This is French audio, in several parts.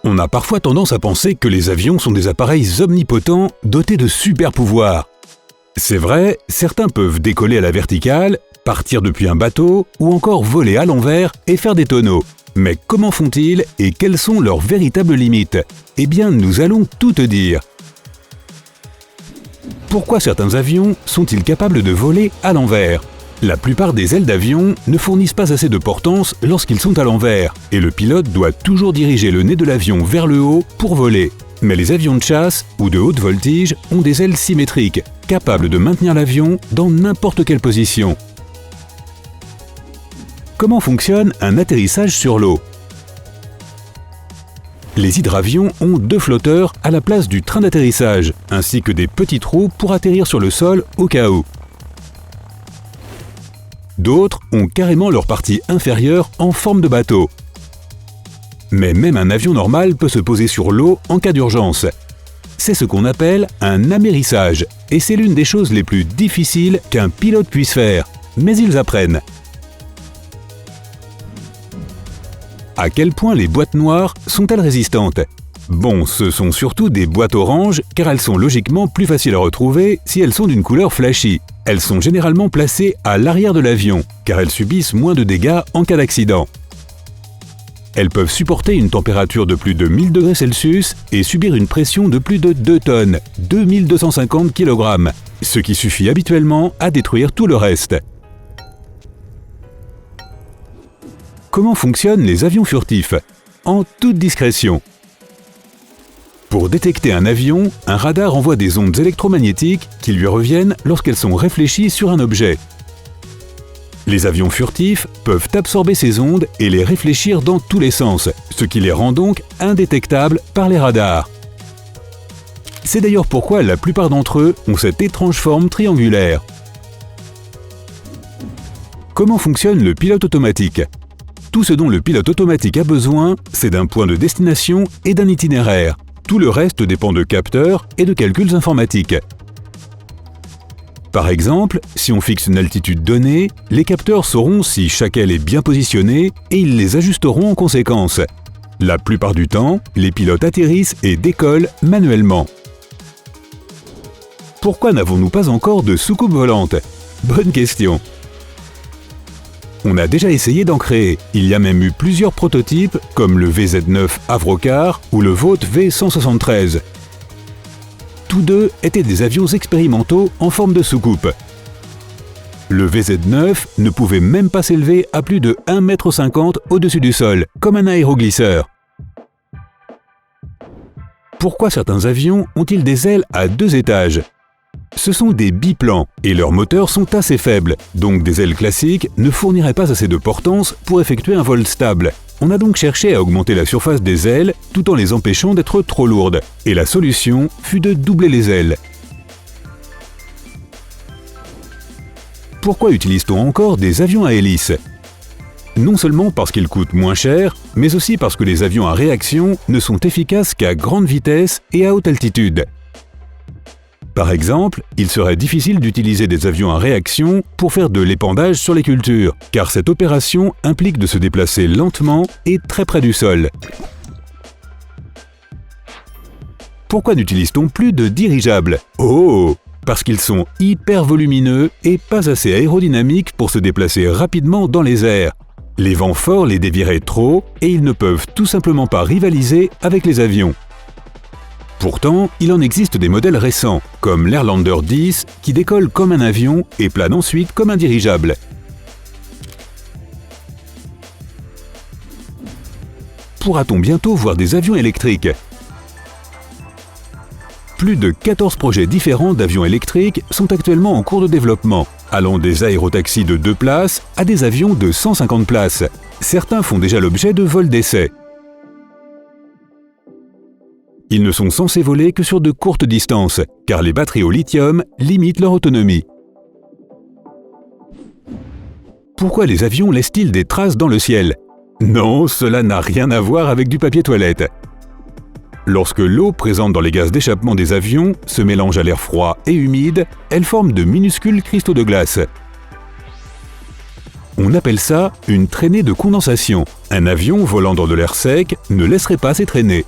On a parfois tendance à penser que les avions sont des appareils omnipotents dotés de super pouvoirs. C'est vrai, certains peuvent décoller à la verticale, partir depuis un bateau ou encore voler à l'envers et faire des tonneaux. Mais comment font-ils et quelles sont leurs véritables limites? Eh bien, nous allons tout te dire. Pourquoi certains avions sont-ils capables de voler à l'envers? La plupart des ailes d'avion ne fournissent pas assez de portance lorsqu'ils sont à l'envers, et le pilote doit toujours diriger le nez de l'avion vers le haut pour voler. Mais les avions de chasse ou de haute voltige ont des ailes symétriques, capables de maintenir l'avion dans n'importe quelle position. Comment fonctionne un atterrissage sur l'eau? Les hydravions ont 2 flotteurs à la place du train d'atterrissage, ainsi que des petits trous pour atterrir sur le sol au cas où. D'autres ont carrément leur partie inférieure en forme de bateau. Mais même un avion normal peut se poser sur l'eau en cas d'urgence. C'est ce qu'on appelle un amérissage, et c'est l'une des choses les plus difficiles qu'un pilote puisse faire. Mais ils apprennent. À quel point les boîtes noires sont-elles résistantes? Bon, ce sont surtout des boîtes oranges, car elles sont logiquement plus faciles à retrouver si elles sont d'une couleur flashy. Elles sont généralement placées à l'arrière de l'avion, car elles subissent moins de dégâts en cas d'accident. Elles peuvent supporter une température de plus de 1000 degrés Celsius et subir une pression de plus de 2 tonnes, 2250 kg, ce qui suffit habituellement à détruire tout le reste. Comment fonctionnent les avions furtifs? En toute discrétion. Pour détecter un avion, un radar envoie des ondes électromagnétiques qui lui reviennent lorsqu'elles sont réfléchies sur un objet. Les avions furtifs peuvent absorber ces ondes et les réfléchir dans tous les sens, ce qui les rend donc indétectables par les radars. C'est d'ailleurs pourquoi la plupart d'entre eux ont cette étrange forme triangulaire. Comment fonctionne le pilote automatique? Tout ce dont le pilote automatique a besoin, c'est d'un point de destination et d'un itinéraire. Tout le reste dépend de capteurs et de calculs informatiques. Par exemple, si on fixe une altitude donnée, les capteurs sauront si chaque aile est bien positionnée et ils les ajusteront en conséquence. La plupart du temps, les pilotes atterrissent et décollent manuellement. Pourquoi n'avons-nous pas encore de soucoupe volante? Bonne question. On a déjà essayé d'en créer. Il y a même eu plusieurs prototypes comme le VZ9 Avrocar ou le Vought V173. Tous deux étaient des avions expérimentaux en forme de soucoupe. Le VZ9 ne pouvait même pas s'élever à plus de 1,50 m au-dessus du sol, comme un aéroglisseur. Pourquoi certains avions ont-ils des ailes à 2 étages? Ce sont des biplans et leurs moteurs sont assez faibles, donc des ailes classiques ne fourniraient pas assez de portance pour effectuer un vol stable. On a donc cherché à augmenter la surface des ailes tout en les empêchant d'être trop lourdes, et la solution fut de doubler les ailes. Pourquoi utilise-t-on encore des avions à hélice? Non seulement parce qu'ils coûtent moins cher, mais aussi parce que les avions à réaction ne sont efficaces qu'à grande vitesse et à haute altitude. Par exemple, il serait difficile d'utiliser des avions à réaction pour faire de l'épandage sur les cultures, car cette opération implique de se déplacer lentement et très près du sol. Pourquoi n'utilise-t-on plus de dirigeables? Oh! Parce qu'ils sont hyper volumineux et pas assez aérodynamiques pour se déplacer rapidement dans les airs. Les vents forts les dévieraient trop et ils ne peuvent tout simplement pas rivaliser avec les avions. Pourtant, il en existe des modèles récents, comme l'Airlander 10, qui décolle comme un avion et plane ensuite comme un dirigeable. Pourra-t-on bientôt voir des avions électriques? Plus de 14 projets différents d'avions électriques sont actuellement en cours de développement, allant des aérotaxis de 2 places à des avions de 150 places. Certains font déjà l'objet de vols d'essai. Ils ne sont censés voler que sur de courtes distances, car les batteries au lithium limitent leur autonomie. Pourquoi les avions laissent-ils des traces dans le ciel? Non, cela n'a rien à voir avec du papier toilette. Lorsque l'eau présente dans les gaz d'échappement des avions se mélange à l'air froid et humide, elle forme de minuscules cristaux de glace. On appelle ça une traînée de condensation. Un avion volant dans de l'air sec ne laisserait pas ces traînées.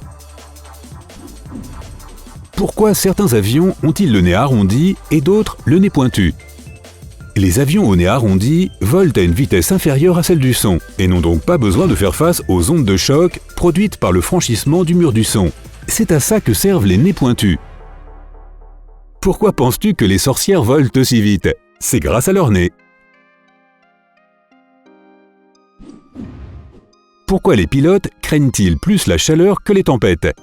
Pourquoi certains avions ont-ils le nez arrondi et d'autres le nez pointu? Les avions au nez arrondi volent à une vitesse inférieure à celle du son et n'ont donc pas besoin de faire face aux ondes de choc produites par le franchissement du mur du son. C'est à ça que servent les nez pointus. Pourquoi penses-tu que les sorcières volent aussi vite? C'est grâce à leur nez. Pourquoi les pilotes craignent-ils plus la chaleur que les tempêtes?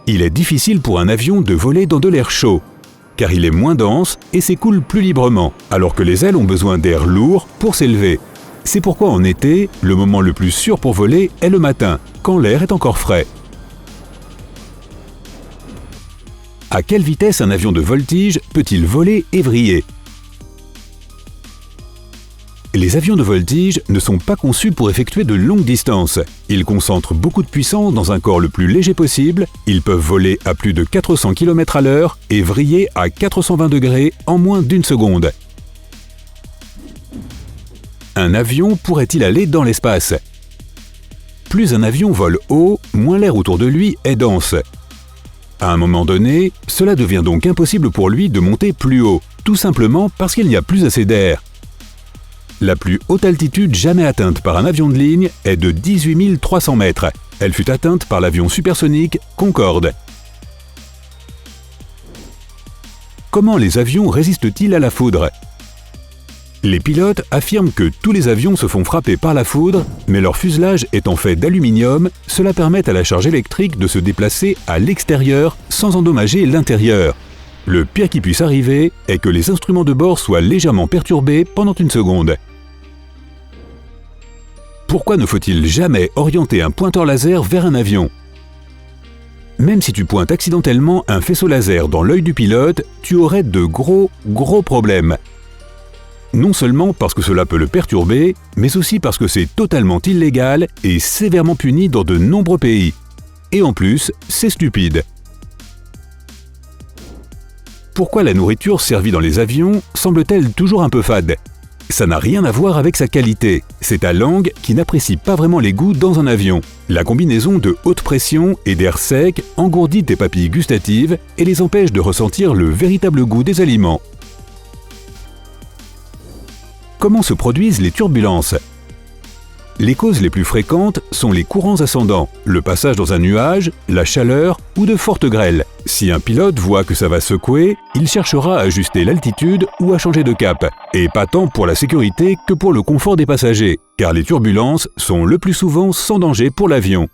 Il est difficile pour un avion de voler dans de l'air chaud, car il est moins dense et s'écoule plus librement, alors que les ailes ont besoin d'air lourd pour s'élever. C'est pourquoi en été, le moment le plus sûr pour voler est le matin, quand l'air est encore frais. À quelle vitesse un avion de voltige peut-il voler et vriller? Les avions de voltige ne sont pas conçus pour effectuer de longues distances. Ils concentrent beaucoup de puissance dans un corps le plus léger possible, ils peuvent voler à plus de 400 km/h et vriller à 420 degrés en moins d'une seconde. Un avion pourrait-il aller dans l'espace? Plus un avion vole haut, moins l'air autour de lui est dense. À un moment donné, cela devient donc impossible pour lui de monter plus haut, tout simplement parce qu'il n'y a plus assez d'air. La plus haute altitude jamais atteinte par un avion de ligne est de 18 300 mètres. Elle fut atteinte par l'avion supersonique Concorde. Comment les avions résistent-ils à la foudre? Les pilotes affirment que tous les avions se font frapper par la foudre, mais leur fuselage étant fait d'aluminium, cela permet à la charge électrique de se déplacer à l'extérieur sans endommager l'intérieur. Le pire qui puisse arriver est que les instruments de bord soient légèrement perturbés pendant une seconde. Pourquoi ne faut-il jamais orienter un pointeur laser vers un avion? Même si tu pointes accidentellement un faisceau laser dans l'œil du pilote, tu aurais de gros problèmes. Non seulement parce que cela peut le perturber, mais aussi parce que c'est totalement illégal et sévèrement puni dans de nombreux pays. Et en plus, c'est stupide. Pourquoi la nourriture servie dans les avions semble-t-elle toujours un peu fade? Ça n'a rien à voir avec sa qualité, c'est ta langue qui n'apprécie pas vraiment les goûts dans un avion. La combinaison de haute pression et d'air sec engourdit tes papilles gustatives et les empêche de ressentir le véritable goût des aliments. Comment se produisent les turbulences? Les causes les plus fréquentes sont les courants ascendants, le passage dans un nuage, la chaleur ou de fortes grêles. Si un pilote voit que ça va secouer, il cherchera à ajuster l'altitude ou à changer de cap, et pas tant pour la sécurité que pour le confort des passagers, car les turbulences sont le plus souvent sans danger pour l'avion.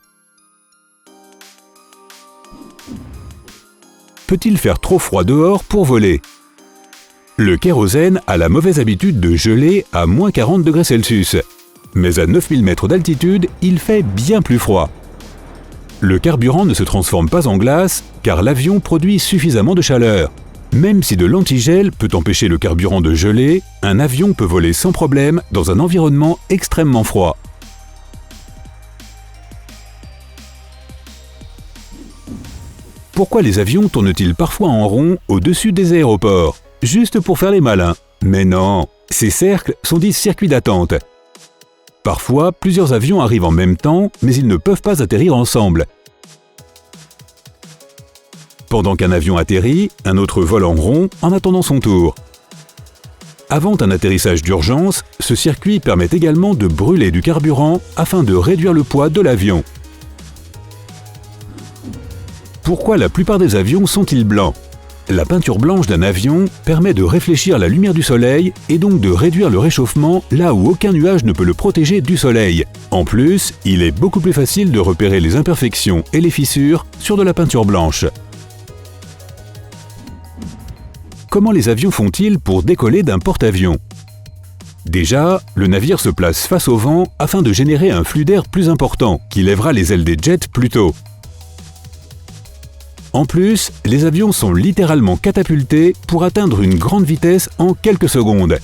Peut-il faire trop froid dehors pour voler? Le kérosène a la mauvaise habitude de geler à moins 40 degrés Celsius. Mais à 9000 mètres d'altitude, il fait bien plus froid. Le carburant ne se transforme pas en glace car l'avion produit suffisamment de chaleur. Même si de l'antigel peut empêcher le carburant de geler, un avion peut voler sans problème dans un environnement extrêmement froid. Pourquoi les avions tournent-ils parfois en rond au-dessus des aéroports? Juste pour faire les malins. Mais non, ces cercles sont dits circuits d'attente. Parfois, plusieurs avions arrivent en même temps, mais ils ne peuvent pas atterrir ensemble. Pendant qu'un avion atterrit, un autre vole en rond en attendant son tour. Avant un atterrissage d'urgence, ce circuit permet également de brûler du carburant afin de réduire le poids de l'avion. Pourquoi la plupart des avions sont-ils blancs? La peinture blanche d'un avion permet de réfléchir la lumière du soleil et donc de réduire le réchauffement là où aucun nuage ne peut le protéger du soleil. En plus, il est beaucoup plus facile de repérer les imperfections et les fissures sur de la peinture blanche. Comment les avions font-ils pour décoller d'un porte-avions? Déjà, le navire se place face au vent afin de générer un flux d'air plus important qui lèvera les ailes des jets plus tôt. En plus, les avions sont littéralement catapultés pour atteindre une grande vitesse en quelques secondes.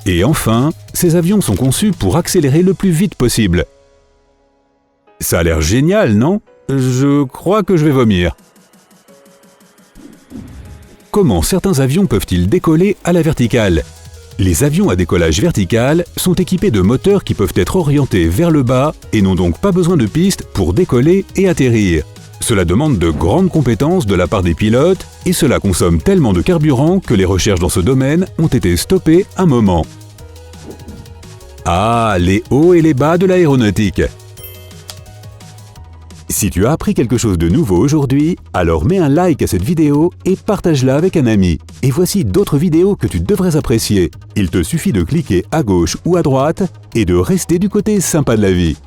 Et enfin, ces avions sont conçus pour accélérer le plus vite possible. Ça a l'air génial, non? Je crois que je vais vomir. Comment certains avions peuvent-ils décoller à la verticale? Les avions à décollage vertical sont équipés de moteurs qui peuvent être orientés vers le bas et n'ont donc pas besoin de pistes pour décoller et atterrir. Cela demande de grandes compétences de la part des pilotes et cela consomme tellement de carburant que les recherches dans ce domaine ont été stoppées un moment. Ah, les hauts et les bas de l'aéronautique! Si tu as appris quelque chose de nouveau aujourd'hui, alors mets un like à cette vidéo et partage-la avec un ami. Et voici d'autres vidéos que tu devrais apprécier. Il te suffit de cliquer à gauche ou à droite et de rester du côté sympa de la vie.